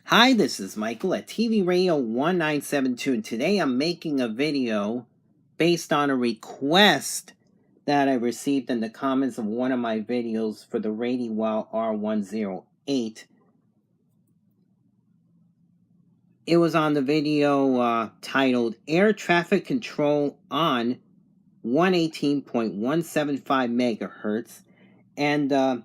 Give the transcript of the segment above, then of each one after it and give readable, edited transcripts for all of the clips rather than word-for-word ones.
Hi, this is Michael at TV Radio 1972, and today I'm making a video based on a request that I received in the comments of one of my videos for the Radiwow R-108. It was on the video titled Air Traffic Control on 118.175 megahertz, and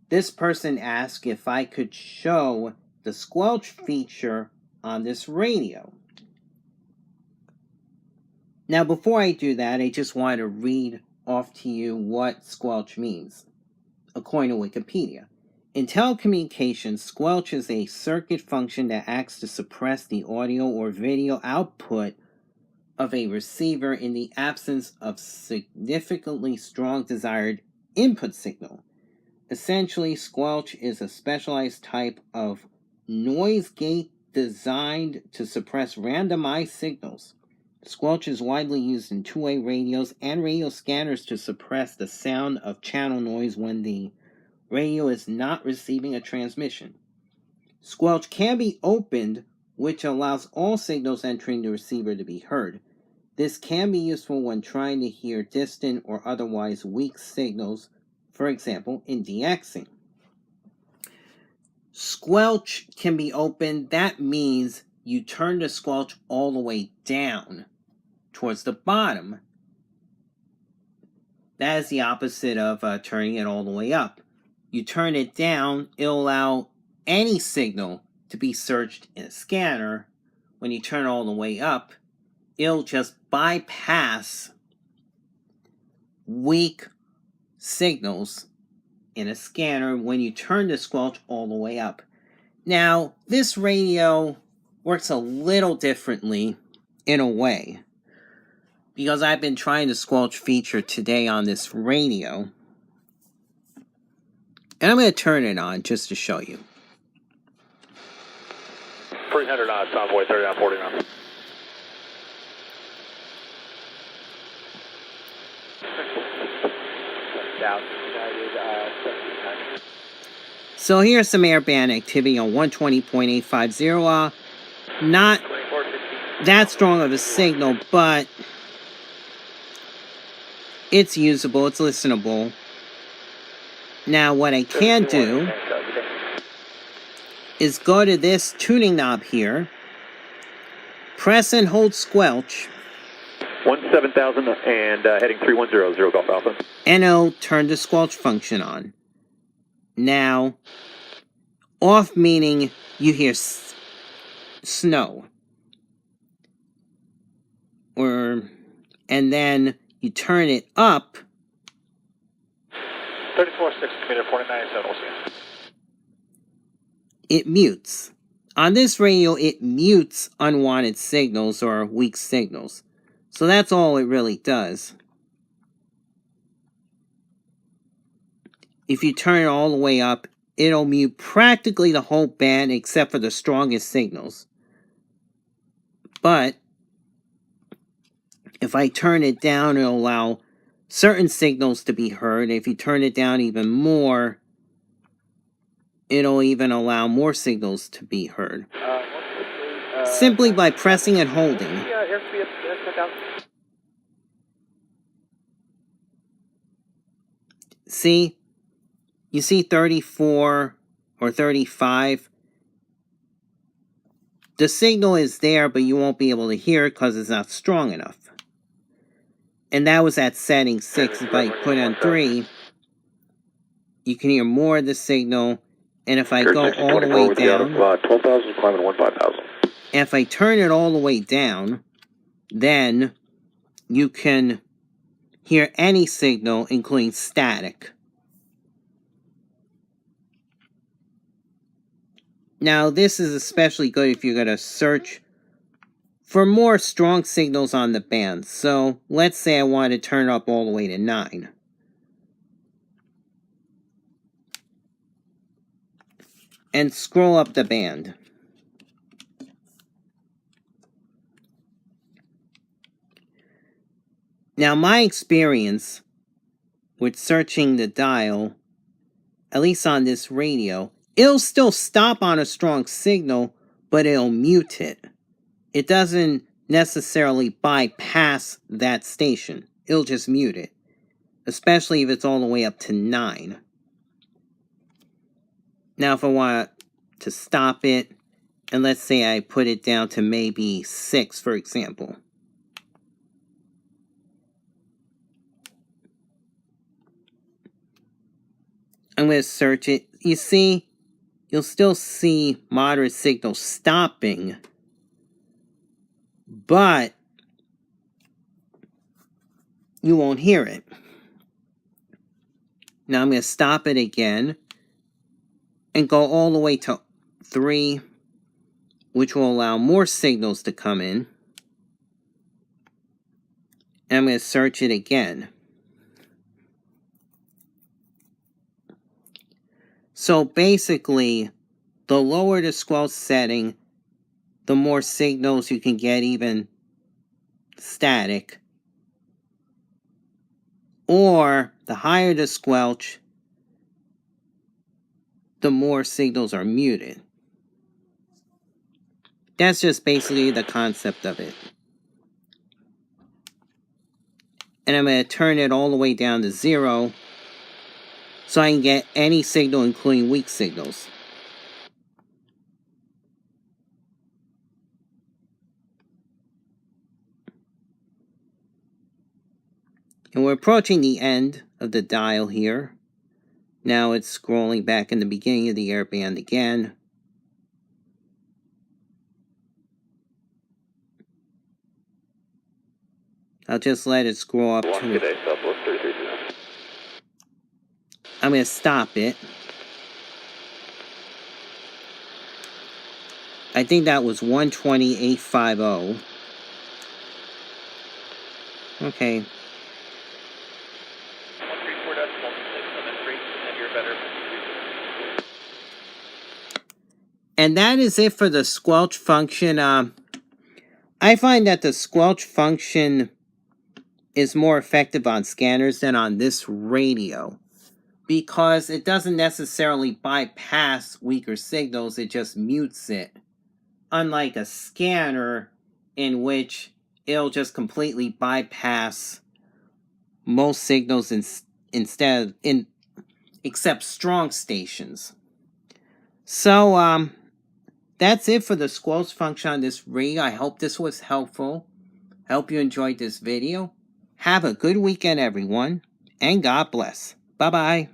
this person asked if I could show the Squelch feature on this radio. Now, before I do that, I just want to read off to you what Squelch means, according to Wikipedia. In telecommunications, Squelch is a circuit function that acts to suppress the audio or video output of a receiver in the absence of significantly strong desired input signal. Essentially, Squelch is a specialized type of noise gate designed to suppress randomized signals. Squelch is widely used in two-way radios and radio scanners to suppress the sound of channel noise when the radio is not receiving a transmission. Squelch can be opened, which allows all signals entering the receiver to be heard. This can be useful when trying to hear distant or otherwise weak signals, for example, in DXing. Squelch can be opened. That means you turn the squelch all the way down towards the bottom. That is the opposite of turning it all the way up. You turn it down, it'll allow any signal to be searched in a scanner. When you turn it all the way up, it'll just bypass weak signals in a scanner when you turn the squelch all the way up. Now, this radio works a little differently in a way, because I've been trying the Squelch feature today on this radio, and I'm going to turn it on just to show you. 300 knots, Convoy 3949. Down. So here's some airband activity on 120.850. Not that strong of a signal, but it's usable, it's listenable. Now what I can do is go to this tuning knob here, press and hold Squelch, 17,000 and heading 3100 Golf Alpha. and it'll turn the Squelch function on. Now, off meaning you hear snow. And then you turn it up. 34.6 meter 49.7. It mutes. On this radio, it mutes unwanted signals or weak signals. So that's all it really does. If you turn it all the way up, it'll mute practically the whole band except for the strongest signals. But if I turn it down, it'll allow certain signals to be heard. If you turn it down even more, it'll even allow more signals to be heard. Simply by pressing and holding. See? You see 34 or 35. The signal is there, but you won't be able to hear it because it's not strong enough. And that was at setting 6. If I put on 3, you can hear more of the signal. And if I go all the way down, 12,000 climbing 15,000. And if I turn it all the way down, then you can hear any signal, including static. Now, this is especially good if you're going to search for more strong signals on the band. So, let's say I want to turn it up all the way to 9. And scroll up the band. Now, my experience with searching the dial, at least on this radio, it'll still stop on a strong signal, but it'll mute it. It doesn't necessarily bypass that station. It'll just mute it, especially if it's all the way up to 9. Now, if I want to stop it, and let's say I put it down to maybe 6, for example. I'm going to search it. You see, you'll still see moderate signal stopping, but you won't hear it. Now I'm going to stop it again and go all the way to 3, which will allow more signals to come in. And I'm going to search it again. So basically, the lower the squelch setting, the more signals you can get, even static. Or the higher the squelch, the more signals are muted. That's just basically the concept of it. And I'm going to turn it all the way down to 0 so I can get any signal, including weak signals. And we're approaching the end of the dial here. Now it's scrolling back in the beginning of the airband again. I'll just let it scroll up to... I'm going to stop it. I think that was 120.850. Okay. And that is it for the squelch function. I find that the squelch function is more effective on scanners than on this radio, because it doesn't necessarily bypass weaker signals, it just mutes it. Unlike a scanner, in which it'll just completely bypass most signals except strong stations. So, that's it for the squelch function on this radio. I hope this was helpful. I hope you enjoyed this video. Have a good weekend, everyone, and God bless. Bye-bye.